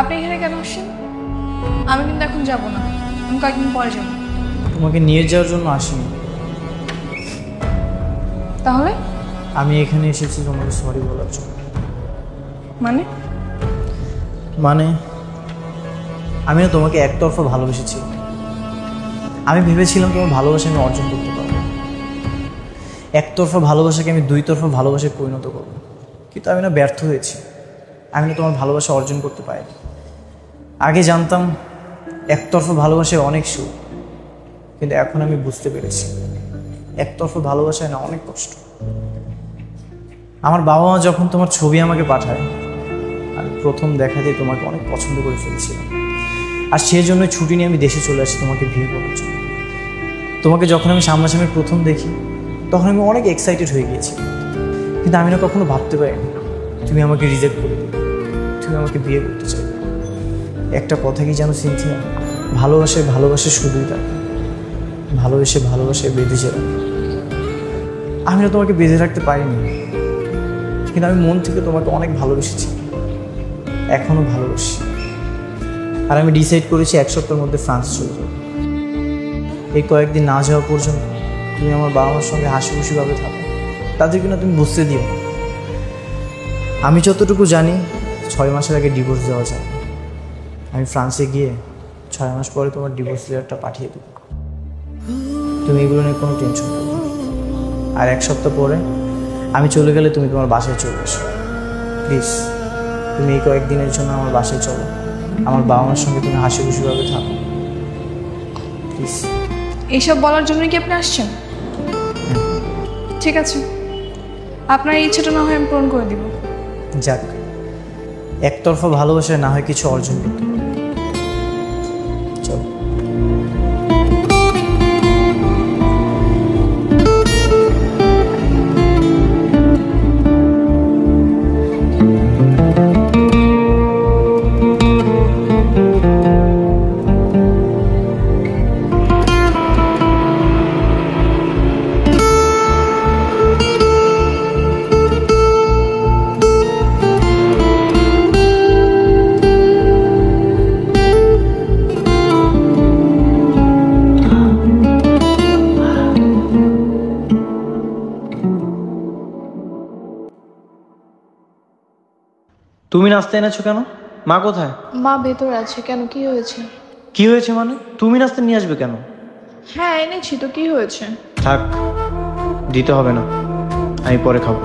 আপনি এখানে কেন আসছেন? আমি কিন্তু এখন যাব না, আমি কয়েকদিন পরে যাব। তোমাকে নিয়ে যাওয়ার জন্য আসিনি। তাহলে আমি এখানে এসেছি তোমাকে সরি বলার জন্য। মানে মানে আমি না তোমাকে একতরফা ভালোবেসেছি। আমি ভেবেছিলাম তোমার ভালোবাসা আমি অর্জন করতে পারবো, একতরফা ভালোবাসাকে আমি দুই তরফা ভালোবাসায় পরিণত করবো, কিন্তু আমি না ব্যর্থ হয়েছি। আমি না তোমার ভালোবাসা অর্জন করতে পারিনি। আগে জানতাম একতরফা ভালোবাসায় অনেক সুখ, কিন্তু এখন আমি বুঝতে পেরেছি একতরফা ভালোবাসায় না অনেক কষ্ট। আমার বাবা মা যখন তোমার ছবি আমাকে পাঠায়, আমি প্রথম দেখাতেই তোমাকে অনেক পছন্দ করে ফেলেছিলাম, আর সেই জন্য ছুটি নিয়ে আমি দেশে চলে আসি তোমাকে বিয়ে করার জন্য। তোমাকে যখন আমি সামনাসামনি প্রথম দেখি তখন আমি অনেক এক্সাইটেড হয়ে গিয়েছি, কিন্তু আমি না কখনো ভাবতে পারিনি তুমি আমাকে রিজেক্ট করে দেবে, তুমি আমাকে বিয়ে করতে চাইবে। একটা কথা কি জানো সিনথিয়া, ভালোবাসে শুধুই তাকে ভালোবাসে বেঁধে রাখে। আমি না তোমাকে বেঁধে রাখতে পারিনি, কিন্তু আমি মন থেকে তোমাকে অনেক ভালোবেসেছি, এখনো ভালোবাসি। আর আমি ডিসাইড করেছি এক সপ্তাহের মধ্যে ফ্রান্স চলে যাবো। এই কয়েকদিন না যাওয়া পর্যন্ত তুমি আমার বাবা মার সঙ্গে হাসি খুশিভাবে থাকো, তাদেরকে না তুমি বুঝতে দিও। আমি যতটুকু জানি 6 মাসের আগে ডিভোর্স দেওয়া যায়। আমি ফ্রান্সে গিয়ে 6 মাস পরে তোমার ডিভোর্স লেটারটা পাঠিয়ে দেবো। তুমি এগুলো নিয়ে কোনো টেনশন করো না। আর এক সপ্তাহ পরে আমি চলে গেলে তুমি তোমার বাসায় চলে এসো। প্লিজ তুমি এই কয়েকদিনের জন্য আমার বাসায় চলো, আমার বাবা মার সঙ্গে তুমি হাসি খুশিভাবে থাকো প্লিজ। এইসব বলার জন্য কি আপনি আসছেন? ঠিক আছে, আপনার এই ইচ্ছাটা না হয় আমি পূরণ করে দিব। যাক, একতরফা ভালোবাসায় না হয় কিছু অর্জন করতে পারো। চলো। তুমি নাস্তা এনেছো কেন? মা কোথায়? মা ভেতরে আছে। কেন, কি হয়েছে? কি হয়েছে মানে? তুমি নাস্তা নিয়ে আসবে কেন? হ্যাঁ এনেছি তো, কি হয়েছে? থাক, দিতে হবে না, আমি পরে খাবো।